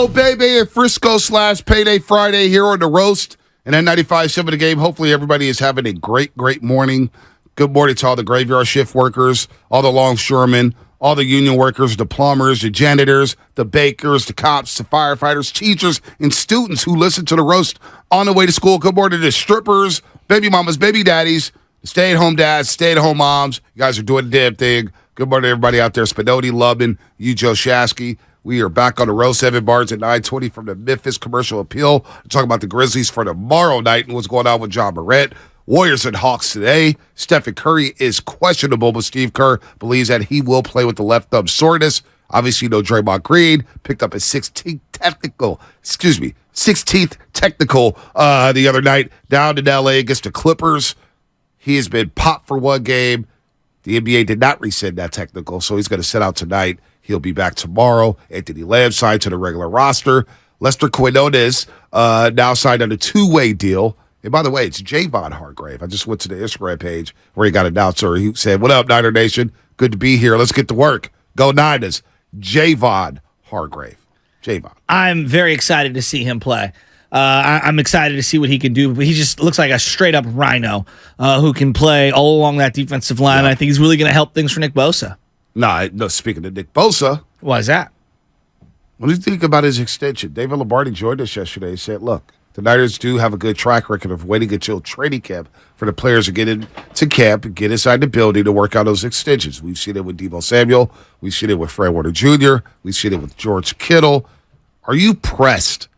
Oh, baby, at Frisco / Payday Friday here on the Roast and then 95.7 The Game. Hopefully everybody is having a great, great morning. Good morning to all the graveyard shift workers, all the longshoremen, all the union workers, the plumbers, the janitors, the bakers, the cops, the firefighters, teachers, and students who listen to the Roast on the way to school. Good morning to the strippers, baby mamas, baby daddies, the stay-at-home dads, stay-at-home moms. You guys are doing the damn thing. Good morning to everybody out there. Spinoti, Lubin, you, Joe Shasky. We are back on the Roast, 7 bars at 9:20 from the Memphis Commercial Appeal. We're talking about the Grizzlies for tomorrow night and what's going on with John Morant. Warriors and Hawks today. Stephen Curry is questionable, but Steve Kerr believes that he will play with the left thumb soreness. Obviously, you know Draymond Green picked up a 16th technical the other night down in L.A. against the Clippers. He has been popped for one game. The NBA did not rescind that technical, so he's going to sit out tonight. He'll be back tomorrow. Anthony Lamb signed to the regular roster. Lester Quinones now signed on a two-way deal. And by the way, it's Javon Hargrave. I just went to the Instagram page where he got announced. He said, "What up, Niner Nation? Good to be here. Let's get to work. Go Niners." Javon Hargrave. Javon. I'm very excited to see him play. I'm excited to see what he can do. He just looks like a straight-up rhino who can play all along that defensive line. Yeah. I think he's really going to help things for Nick Bosa. No, speaking of Nick Bosa. Why is that? What do you think about his extension? David Lombardi joined us yesterday and said, look, the Niners do have a good track record of waiting until training camp for the players to get into camp and get inside the building to work out those extensions. We've seen it with Deebo Samuel. We've seen it with Fred Warner Jr. We've seen it with George Kittle. Are you pressed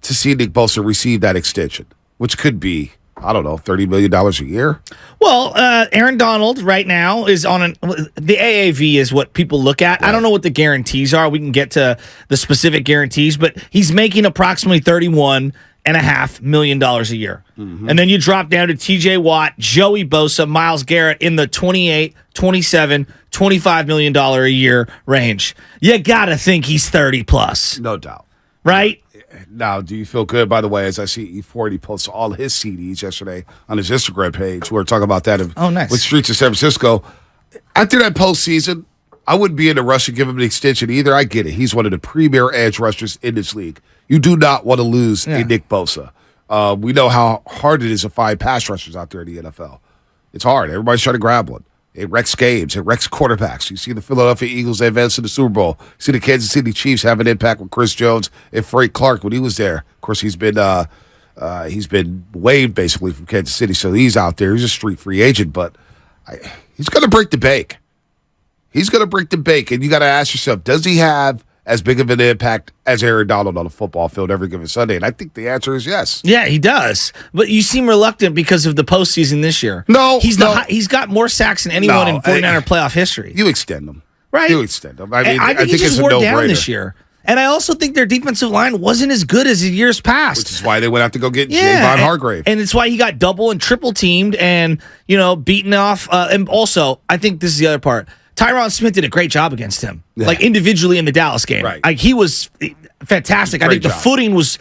to see Nick Bosa receive that extension, which could be, I don't know, $30 million a year? Well, Aaron Donald right now is on the AAV is what people look at. Right. I don't know what the guarantees are. We can get to the specific guarantees, but he's making approximately $31.5 million a year. Mm-hmm. And then you drop down to TJ Watt, Joey Bosa, Myles Garrett in the $28, $27, $25 million a year range. You got to think he's 30 plus. No doubt. Right? Now, do you feel good, by the way, as I see E40 posts all his CDs yesterday on his Instagram page? We were talking about that nice. With Streets of San Francisco. After that postseason, I wouldn't be in a rush to give him an extension either. I get it. He's one of the premier edge rushers in this league. You do not want to lose a Nick Bosa. We know how hard it is to find pass rushers out there in the NFL. It's hard. Everybody's trying to grab one. It wrecks games. It wrecks quarterbacks. You see the Philadelphia Eagles advance to the Super Bowl. You see the Kansas City Chiefs have an impact with Chris Jones and Frank Clark when he was there. Of course, he's been waived basically from Kansas City, so he's out there. He's a street free agent, but he's going to break the bank. He's going to break the bank, and you got to ask yourself, does he have as big of an impact as Aaron Donald on the football field every given Sunday? And I think the answer is yes. Yeah, he does. But you seem reluctant because of the postseason this year. No. He's got more sacks than anyone in 49er playoff history. You extend them. Right? You extend them. I mean, I think he just it's a wore no-brainer. Down this year. And I also think their defensive line wasn't as good as the years past. Which is why they went out to go get Javon Hargrave. And it's why he got double and triple teamed and, beaten off. And also, I think this is the other part. Tyron Smith did a great job against him, like individually in the Dallas game. Right. Like he was fantastic. I think the footing was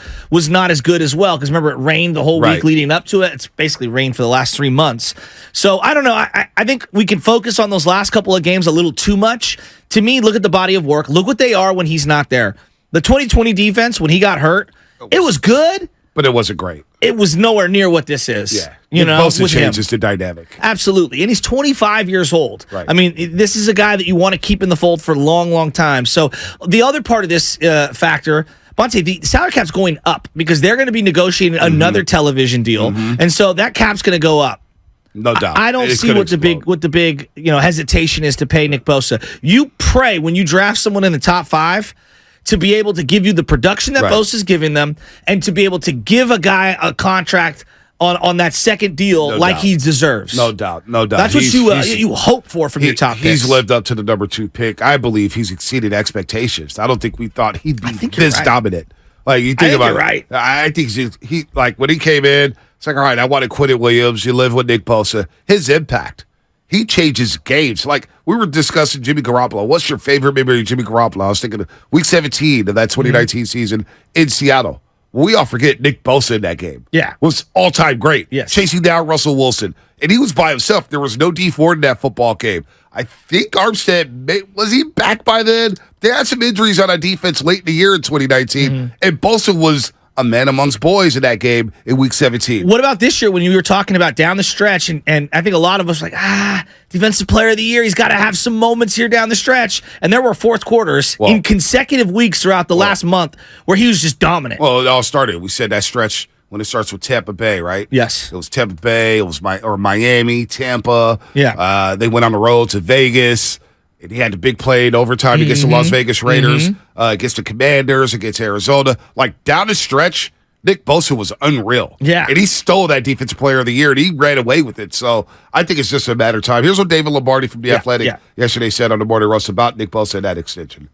not as good as well because remember it rained the whole week leading up to it. It's basically rained for the last 3 months. So I don't know. I think we can focus on those last couple of games a little too much. To me, look at the body of work. Look what they are when he's not there. The 2020 defense when he got hurt, it was good. But it wasn't great. It was nowhere near what this is. Yeah. Bosa changes the dynamic. Absolutely. And he's 25 years old. Right. I mean, this is a guy that you want to keep in the fold for a long, long time. So the other part of this factor, Bonte, the salary cap's going up because they're going to be negotiating another television deal. Mm-hmm. And so that cap's going to go up. No doubt. I don't see what the big hesitation is to pay Nick Bosa. You pray when you draft someone in the top 5 to be able to give you the production that Bosa's giving them and to be able to give a guy a contract on that second deal he deserves. No doubt. That's what you hope for from your top picks. He's lived up to the number 2 pick. I believe he's exceeded expectations. I don't think we thought he'd be this dominant. Like you think about it. I think he like when he came in, it's like, all right, I wanted Quentin Williams. You live with Nick Bosa. His impact. He changes games. Like, we were discussing Jimmy Garoppolo. What's your favorite memory of Jimmy Garoppolo? I was thinking of Week 17 of that 2019 season in Seattle. We all forget Nick Bosa in that game. Yeah. Was all-time great. Yes. Chasing down Russell Wilson. And he was by himself. There was no D Ford in that football game. I think Armstead, was he back by then? They had some injuries on our defense late in the year in 2019, and Bosa was a man amongst boys in that game in Week 17. What about this year when you were talking about down the stretch, and I think a lot of us were like, Defensive Player of the Year, he's got to have some moments here down the stretch. And there were fourth quarters in consecutive weeks throughout the last month where he was just dominant. Well, it all started. We said that stretch when it starts with Tampa Bay, right? Yes. It was Tampa Bay, it was Miami, Tampa. Yeah. They went on the road to Vegas. And he had the big play in overtime against the Las Vegas Raiders, against the Commanders, against Arizona. Like, down the stretch, Nick Bosa was unreal. Yeah. And he stole that Defensive Player of the Year, and he ran away with it. So I think it's just a matter of time. Here's what David Lombardi from The Athletic yesterday said on the Morning Roast about Nick Bosa and that extension.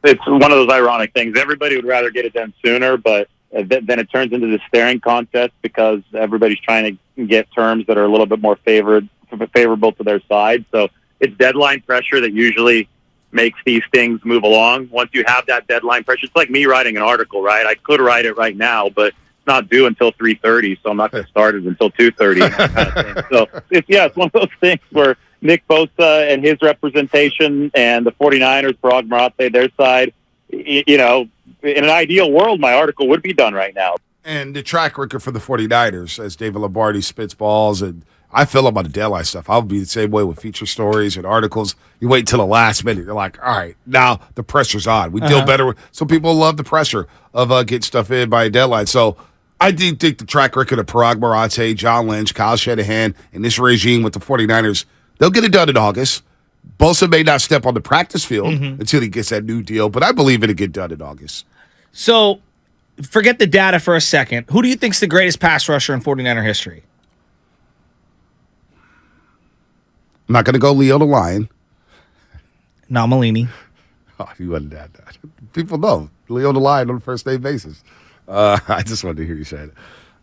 It's one of those ironic things. Everybody would rather get it done sooner, but then it turns into this staring contest because everybody's trying to get terms that are a little bit more favorable to their side. So it's deadline pressure that usually makes these things move along. Once you have that deadline pressure, it's like me writing an article, right? I could write it right now, but it's not due until 3:30, so I'm not going to start it until 2:30. So it's one of those things where Nick Bosa and his representation and the 49ers, Parag Marathe, their side, in an ideal world, my article would be done right now. And the track record for the 49ers, as David Lombardi spits balls, and I feel about the deadline stuff. I'll be the same way with feature stories and articles. You wait until the last minute. You're like, all right, now the pressure's on. We deal better with. So people love the pressure of getting stuff in by a deadline. So I do think the track record of Parag Marathe, John Lynch, Kyle Shanahan, and this regime with the 49ers, they'll get it done in August. Bosa may not step on the practice field until he gets that new deal, but I believe it'll get done in August. So forget the data for a second. Who do you think's the greatest pass rusher in 49er history? I'm not going to go Leo the Lion. Namalini. Oh, you wouldn't add that. People know Leo the Lion on a first-name basis. I just wanted to hear you say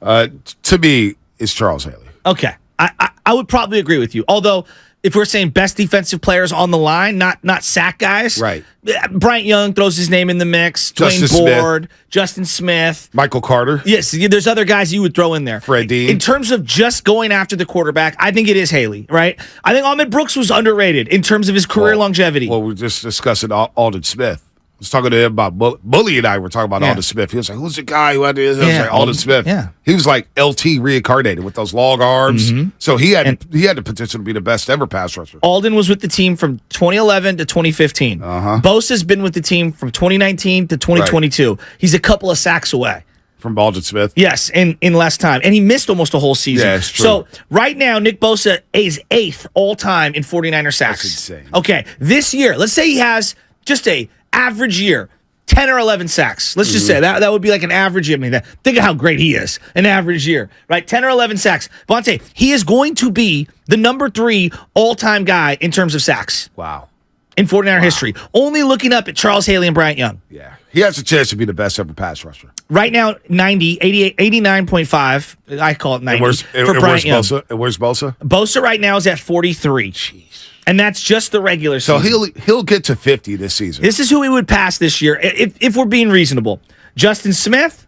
it. To me, it's Charles Haley. Okay. I would probably agree with you. Although, if we're saying best defensive players on the line, not sack guys. Right. Bryant Young throws his name in the mix. Justin Dwayne Board, Justin Smith. Michael Carter. Yes, there's other guys you would throw in there. Fred Dean. In terms of just going after the quarterback, I think it is Haley, right? I think Ahmed Brooks was underrated in terms of his career longevity. Well, we're just discussing Alden Smith. I was talking to him about Bully and I were talking about Alden Smith. He was like, who's the guy who had this? I was like, Alden Smith. Yeah. He was like LT reincarnated with those long arms. So he had the potential to be the best ever pass rusher. Alden was with the team from 2011 to 2015. Bosa's been with the team from 2019 to 2022. Right. He's a couple of sacks away. From Alden Smith? Yes, in less time. And he missed almost a whole season. Yeah, it's true. So right now, Nick Bosa is 8th all-time in 49er sacks. That's insane. Okay, this year, let's say he has just a average year, 10 or 11 sacks. Let's just say that would be like an average year. I mean, think of how great he is. An average year, right? 10 or 11 sacks. Bonte, he is going to be the number 3 all-time guy in terms of sacks. Wow. In 49er history. Only looking up at Charles Haley and Bryant Young. Yeah. He has a chance to be the best ever pass rusher. Right now, 90, 88, 89.5. I call it 90 for Bryant Young. And where's Bosa? Bosa right now is at 43. Jeez. And that's just the regular season. So he'll get to 50 this season. This is who he would pass this year, if we're being reasonable. Justin Smith,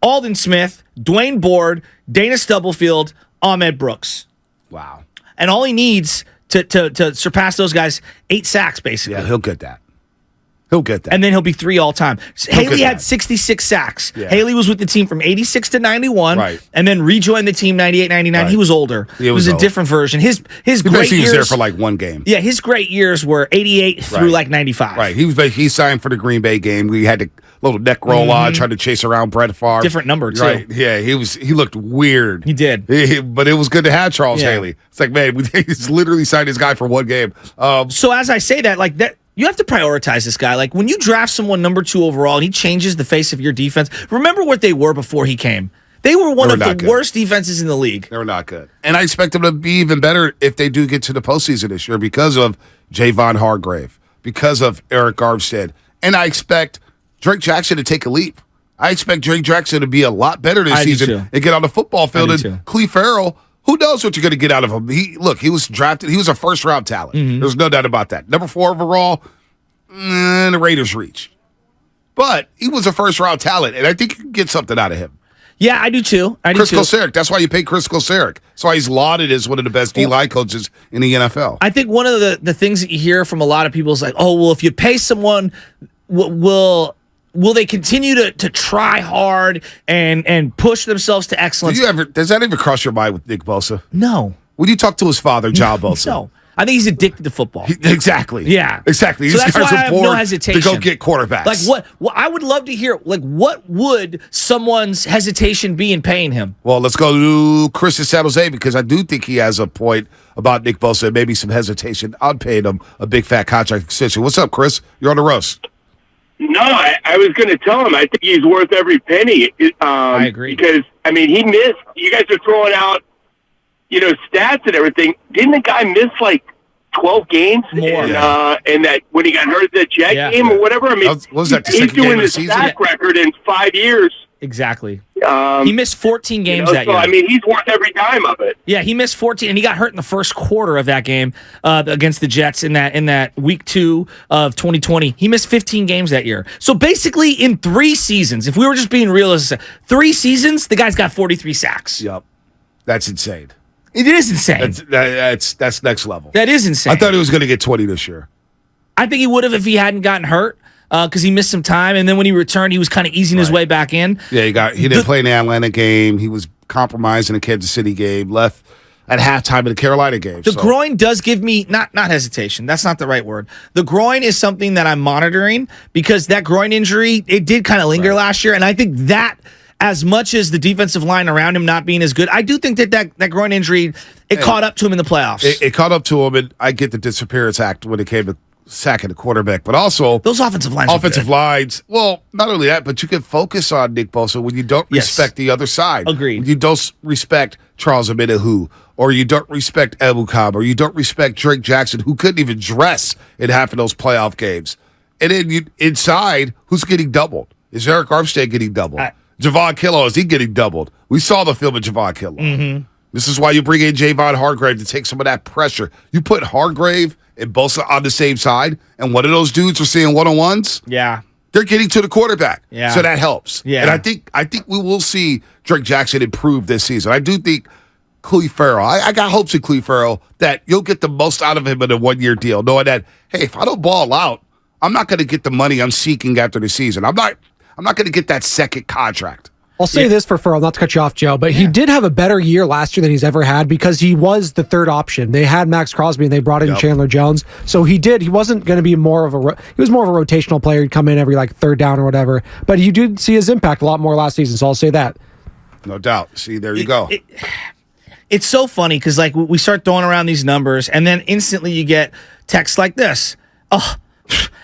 Alden Smith, Dwayne Board, Dana Stubblefield, Ahmed Brooks. Wow. And all he needs to surpass those guys, 8 sacks, basically. Yeah, he'll get that. He'll get that. And then he'll be 3 all-time. Haley had 66 sacks. Yeah. Haley was with the team from 86 to 91, and then rejoined the team 98, 99. Right. He was older. It was a different version. His great years... He was there for like one game. Yeah, his great years were 88 through like 95. Right. He signed for the Green Bay game. We had the little neck roll on, tried to chase around Brett Favre. Different number, too. Right. Yeah, he looked weird. He did. But it was good to have Charles Haley. It's like, man, he's literally signed his guy for one game. So as I say that, like that... You have to prioritize this guy. Like, when you draft someone number 2 overall and he changes the face of your defense, remember what they were before he came. They were one of the worst defenses in the league. They were not good. And I expect them to be even better if they do get to the postseason this year because of Javon Hargrave, because of Eric Armstead. And I expect Drake Jackson to take a leap. I expect Drake Jackson to be a lot better this season and get on the football field. And Cleve Farrell, who knows what you're going to get out of him? He was drafted. He was a first-round talent. There's no doubt about that. Number 4 overall, the Raiders reach. But he was a first-round talent, and I think you can get something out of him. Yeah, I do too. Chris Kosaric. That's why you pay Chris Kosaric. That's why he's lauded as one of the best D-line coaches in the NFL. I think one of the things that you hear from a lot of people is like, oh, well, if you pay someone, will they continue to try hard and push themselves to excellence? Does that ever cross your mind with Nick Bosa? No. When you talk to his father, John Bosa? No. I think he's addicted to football. Exactly. Yeah. Exactly. So These that's guys why I are have born no hesitation to go get quarterbacks. Like I would love to hear, like, what would someone's hesitation be in paying him? Well, let's go to Chris in San Jose because I do think he has a point about Nick Bosa and maybe some hesitation on paying him a big fat contract extension. What's up, Chris? You're on the roast. No, I was going to tell him I think he's worth every penny. I agree. Because, I mean, he missed. You guys are throwing out, stats and everything. Didn't the guy miss, 12 games? More. And that when he got hurt at the Jet game or whatever? I mean, what was that, the he's second game doing of the the season? sack record in 5 years. Exactly. He missed 14 games that year. I mean, he's worth every dime of it. Yeah, he missed 14, and he got hurt in the first quarter of that game against the Jets in that week 2 of 2020. He missed 15 games that year. So basically, in 3 seasons, if we were just being realistic, 3 seasons, the guy's got 43 sacks. Yep. That's insane. It is insane. That's next level. That is insane. I thought he was going to get 20 this year. I think he would have if he hadn't gotten hurt. Because he missed some time, and then when he returned, he was kind of easing his way back in. Yeah, he didn't play in the Atlanta game. He was compromised in the Kansas City game. Left at halftime in the Carolina game. The groin does give me not hesitation. That's not the right word. The groin is something that I'm monitoring because that groin injury, it did kind of linger last year, and I think that as much as the defensive line around him not being as good, I do think that groin injury caught up to him in the playoffs. It caught up to him, and I get the disappearance act when it came to sacking the quarterback, but also those offensive lines. Well, not only that, but you can focus on Nick Bosa when you don't respect the other side. Agreed. When you don't respect Charles Omenihu, or you don't respect Ebukam, or you don't respect Drake Jackson, who couldn't even dress in half of those playoff games. And then inside, who's getting doubled? Is Eric Armstead getting doubled? Javon Killo, is he getting doubled? We saw the film of Javon Killo. Mm-hmm. This is why you bring in Javon Hargrave to take some of that pressure. You put Hargrave and Bosa on the same side, and one of those dudes are seeing one-on-ones. Yeah. They're getting to the quarterback. Yeah. So that helps. Yeah. And I think we will see Drake Jackson improve this season. I do think Cleve Farrell, I got hopes in Cleve Farrell that you'll get the most out of him in a 1-year deal, knowing that, hey, if I don't ball out, I'm not going to get the money I'm seeking after the season. I'm not going to get that second contract. I'll say this for Farrell, not to cut you off, Joe, but he did have a better year last year than he's ever had because he was the third option. They had Max Crosby and they brought in Chandler Jones. So he wasn't going to be he was more of a rotational player. He'd come in every third down or whatever. But you did see his impact a lot more last season. So I'll say that. No doubt. See, there you go. It's so funny because we start throwing around these numbers and then instantly you get texts like this. Oh,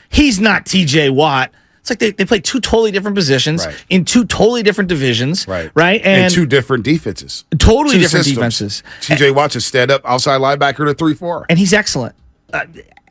he's not TJ Watt. It's like they play 2 totally different positions in 2 totally different divisions, right? And 2 different defenses. Totally different defenses. TJ Watt's a stand-up outside linebacker to 3-4. And he's excellent.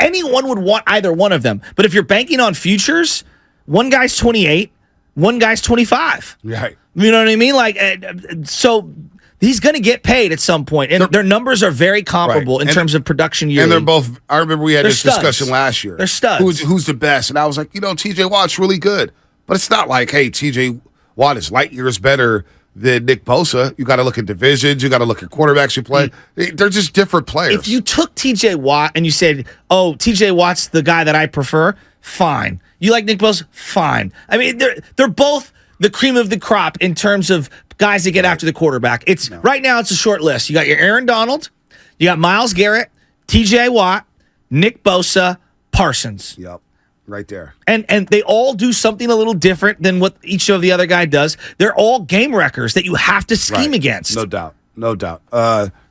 Anyone would want either one of them. But if you're banking on futures, one guy's 28, one guy's 25. Right. You know what I mean? So he's going to get paid at some point. And their numbers are very comparable in terms of production yearly. And they're both, I remember we had this studs. discussion last year. They're studs. Who's the best? And I was like, TJ Watt's really good. But it's not like, hey, TJ Watt is light years better than Nick Bosa. You got to look at divisions. You got to look at quarterbacks you play. They're just different players. If you took TJ Watt and you said, oh, TJ Watt's the guy that I prefer, fine. You like Nick Bosa? Fine. I mean, they're both the cream of the crop in terms of guys that get after the quarterback. Right now it's a short list. You got your Aaron Donald, you got Myles Garrett, TJ Watt, Nick Bosa, Parsons. Yep. Right there. And they all do something a little different than what each of the other guy does. They're all game wreckers that you have to scheme against. No doubt.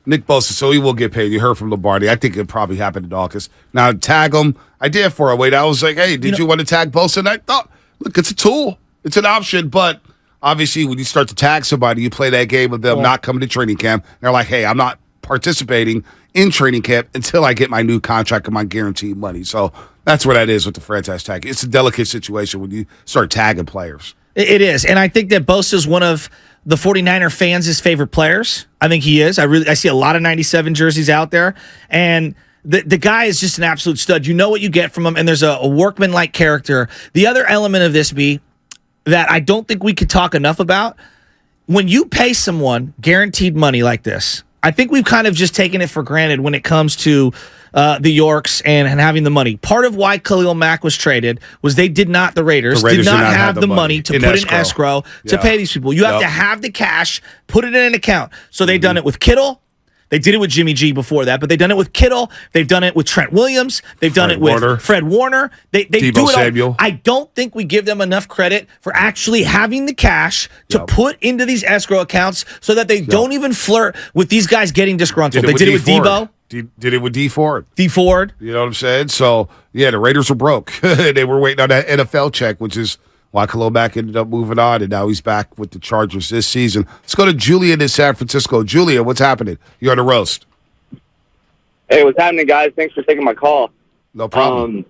Nick Bosa, so he will get paid. You heard from Lombardi. I think it probably happened in August. Now, tag him. I did for a wait. I was like, hey, did you want to tag Bosa? And I thought, look, it's a tool. It's an option, but obviously when you start to tag somebody, you play that game of them not coming to training camp. They're like, hey, I'm not participating in training camp until I get my new contract and my guaranteed money. So that's where that is with the franchise tag. It's a delicate situation when you start tagging players. It is. And I think that Bosa is one of the 49er fans' favorite players. I think he is. I see a lot of 97 jerseys out there. And the guy is just an absolute stud. You know what you get from him, and there's a workman-like character. The other element of this, that I don't think we could talk enough about when you pay someone guaranteed money like this, I think we've kind of just taken it for granted when it comes to the Yorks and having the money. Part of why Khalil Mack was traded was the Raiders did not have the money to put in escrow to pay these people. You have to have the cash, put it in an account. So they've done it with Kittle. They did it with Jimmy G before that, but they've done it with Kittle. They've done it with Trent Williams. They've done it with Fred Warner. They do it all. I don't think we give them enough credit for actually having the cash to put into these escrow accounts so that they don't even flirt with these guys getting disgruntled. They did it with Debo. Did it with D Ford. D Ford. You know what I'm saying? So, the Raiders were broke. They were waiting on that NFL check, which is why Khalil Mack ended up moving on, and now he's back with the Chargers this season. Let's go to Julian in San Francisco. Julian, what's happening? You're on the roast. Hey, what's happening, guys? Thanks for taking my call. No problem.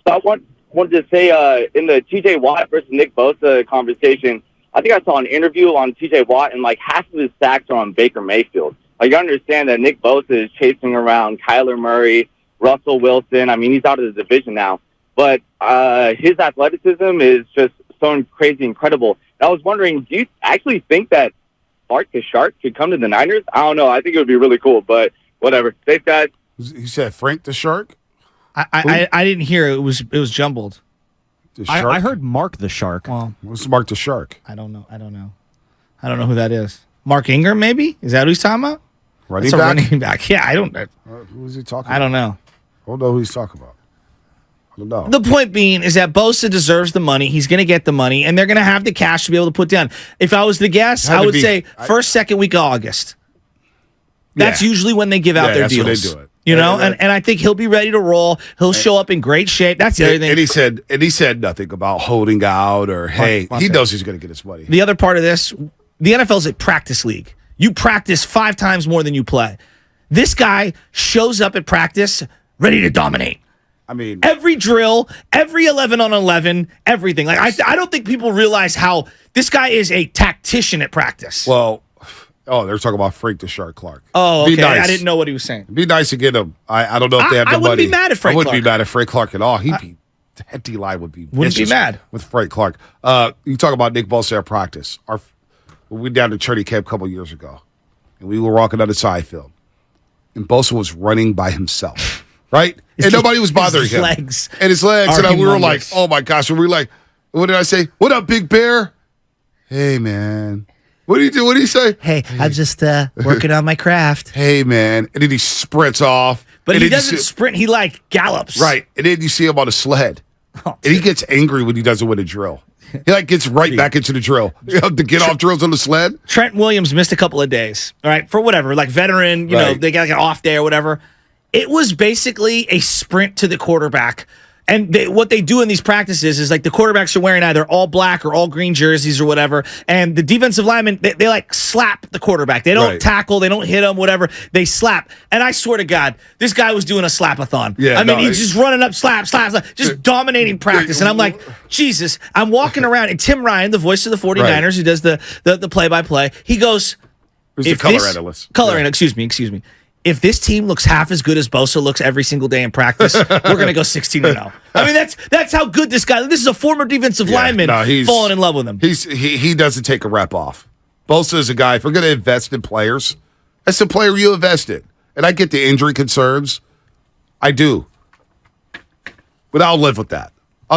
So I wanted to say in the T.J. Watt versus Nick Bosa conversation, I think I saw an interview on T.J. Watt, and like half of his sacks are on Baker Mayfield. Like, you understand that Nick Bosa is chasing around Kyler Murray, Russell Wilson. I mean, he's out of the division now. But his athleticism is just so crazy incredible. And I was wondering, do you actually think that Bart the Shark could come to the Niners? I don't know. I think it would be really cool, but whatever. Safe, guys. You said Frank the Shark? I didn't hear it. It was jumbled. I heard Mark the Shark. Well, what's Mark the Shark? I don't know who that is. Mark Ingram, maybe? Is that who he's talking about? Running back. Yeah, I don't know. Who is he talking about? I don't know. I don't know who he's talking about. I don't know. The point being is that Bosa deserves the money. He's going to get the money, and they're going to have the cash to be able to put down. If I was the guess, I would say first, second week of August. That's usually when they give out their deals. When they do it. You know, and I think he'll be ready to roll. He'll show up in great shape. That's the other thing. And he said nothing about holding out or he knows he's going to get his money. The other part of this, the NFL's a practice league. You practice 5 times more than you play. This guy shows up at practice ready to dominate. I mean, every drill, every 11 on 11, everything. Like I don't think people realize how this guy is a tactician at practice. Well, they're talking about Frank the Shark Clark. Oh, okay. Nice. I didn't know what he was saying. It'd be nice to get him. I don't know if they have the money. I wouldn't be mad at Frank Clark. I wouldn't be mad at Frank Clark at all. That D-line would be wouldn't be mad with Frank Clark. You talk about Nick Bosa at practice. We went down to training camp a couple years ago, and we were walking on the side field, and Bosa was running by himself, right? And nobody was bothering him. His legs. And we were like, oh, my gosh. And we were like, what did I say? What up, Big Bear? Hey, man. What do you do? What do you say? Hey, I'm just working on my craft. Hey, man. And then he sprints off. But he doesn't sprint. He, gallops. Right. And then you see him on a sled. And he gets angry when he doesn't win a drill. He, gets right back into the drill. To get off drills on the sled. Trent Williams missed a couple of days, all right, for whatever. Veteran, you know, they got an off day or whatever. It was basically a sprint to the quarterback. And what they do in these practices is the quarterbacks are wearing either all black or all green jerseys or whatever. And the defensive linemen, they slap the quarterback. They don't tackle. They don't hit him, whatever. They slap. And I swear to God, this guy was doing a slap-a-thon. Yeah, he's just running up, slap, just dominating practice. And I'm like, Jesus. I'm walking around. And Tim Ryan, the voice of the 49ers, who does the play-by-play, he goes. Who's the color analyst? Excuse me. If this team looks half as good as Bosa looks every single day in practice, we're going to go 16-0. I mean, that's how good this guy. This is a former defensive lineman falling in love with him. He doesn't take a rep off. Bosa is a guy. If we're going to invest in players, that's the player you invest in. And I get the injury concerns. I do. But I'll live with that.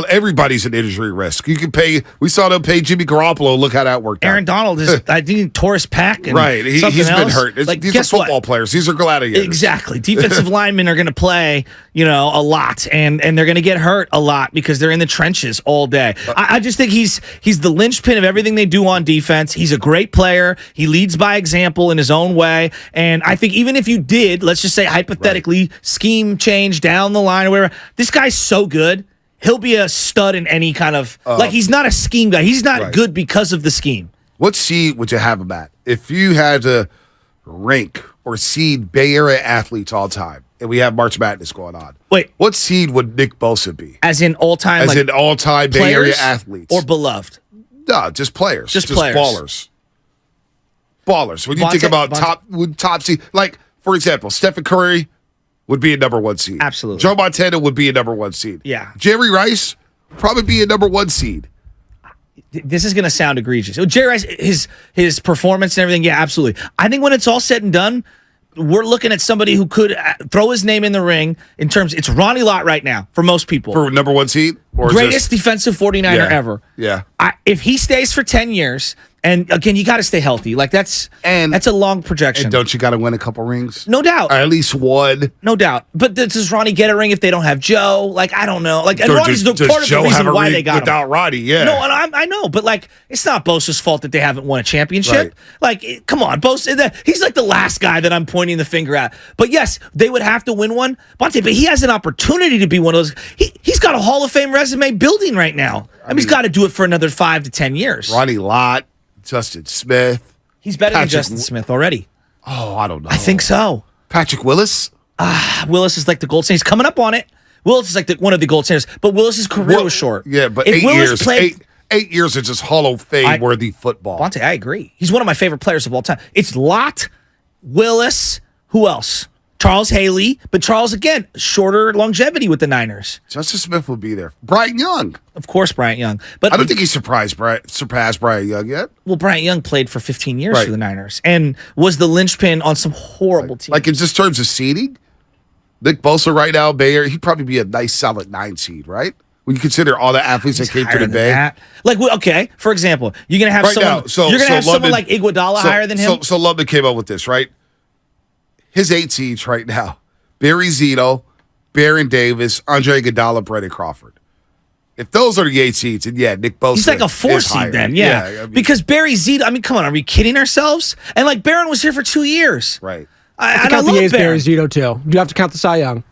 Everybody's an injury risk. You can pay. We saw them pay Jimmy Garoppolo. Look how that worked out. Aaron Donald is, I think, tore his pec. Right. He's been hurt. These are football players. These are gladiators. Exactly. Defensive linemen are going to play, a lot, and they're going to get hurt a lot because they're in the trenches all day. I just think he's the linchpin of everything they do on defense. He's a great player. He leads by example in his own way. And I think even if you did, let's just say hypothetically, scheme change down the line or whatever, this guy's so good. He'll be a stud in any kind of he's not a scheme guy. He's not good because of the scheme. What seed would you have him at? If you had to rank or seed Bay Area athletes all time, and we have March Madness going on. Wait. What seed would Nick Bosa be? As in all-time? As in all-time Bay Area athletes. Or beloved? No, just players. Just players. Ballers. When you think about top seed, for example, Stephen Curry would be a number 1 seed. Absolutely. Joe Montana would be a number 1 seed. Yeah. Jerry Rice probably be a number 1 seed. this is going to sound egregious. So Jerry Rice, his performance and everything, yeah, absolutely. I think when it's all said and done, we're looking at somebody who could throw his name in the ring in terms. It's Ronnie Lott right now for most people. For number 1 seed? Or greatest defensive 49er ever. Yeah. If he stays for 10 years, and again, you got to stay healthy. Like that's a long projection. And don't you got to win a couple rings? No doubt. Or at least one. No doubt. But does Ronnie get a ring if they don't have Joe? Like, I don't know. Like, and Or Ronnie's does part of Joe the reason have a why ring they got without him. Ronnie? Yeah. No, and I know, but like, it's not Bosa's fault that they haven't won a championship. Right. Like, come on, Bosa. He's like the last guy that I'm pointing the finger at. But yes, they would have to win one. Bonte, but he has an opportunity to be one of those. He's got a Hall of Fame resume building right now. I mean, he's got to do it for another 5 to 10 years. Ronnie Lott, Justin Smith. He's better than Justin Smith already. Oh, I don't know. I think so. Patrick Willis? Willis is like the gold standard. He's coming up on it. Willis is like one of the gold standards. But Willis's career was short. Yeah, but if 8 Willis years. Played, 8 years of just Hall of Fame worthy football. Bonte, I agree. He's one of my favorite players of all time. It's Lott, Willis, who else? Charles Haley, but Charles, again, shorter longevity with the Niners. Justin Smith will be there. Bryant Young. Of course, Bryant Young. But I don't think he surpassed Bryant Young yet. Well, Bryant Young played for 15 years for the Niners and was the linchpin on some horrible teams. Like in just terms of seeding, Nick Bosa right now, Bayer, he'd probably be a nice solid 9 seed, right? When you consider all the athletes that came to the Bay. That. Like, okay, for example, you're going to have someone like Iguodala higher than him? So London came up with this, right? His 8 seeds right now: Barry Zito, Baron Davis, Andre Iguodala, Brandon Crawford. If those are the 8 seeds, and Nick Bosa, he's like a 4 seed higher. then, I mean, because Barry Zito. I mean, come on, are we kidding ourselves? And like Baron was here for 2 years, right? I count the A's, Barry Zito too. You have to count the Cy Young.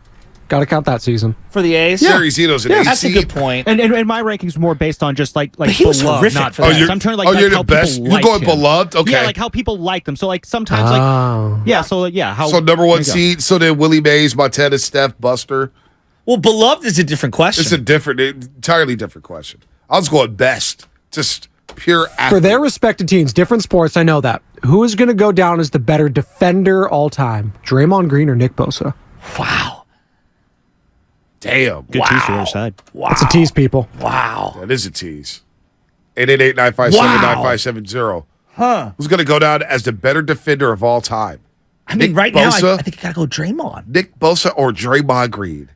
Got to count that season for the A's. Barry Zito's an 8 seed. That's a good point. And my rankings more based on just like but he was beloved, horrific not for best. that. I'm trying to you're how the best. people You're like going him. beloved. Okay, Yeah, like how people like them. So like sometimes how. So number 1 seed. So then Willie Mays, Montana, Steph, Buster. Well, beloved is a different question. It's entirely different question. I was going best, just pure athlete. For their respective teams, different sports. I know that. Who is going to go down as the better defender all time? Draymond Green or Nick Bosa? Wow. Damn. Good tease to the other side. Wow. It's a tease, people. Wow. That is a tease. 888-957-9570. Huh. Who's going to go down as the better defender of all time? I mean, Nick right Bosa, now, I think you got to go Draymond. Nick Bosa or Draymond Green?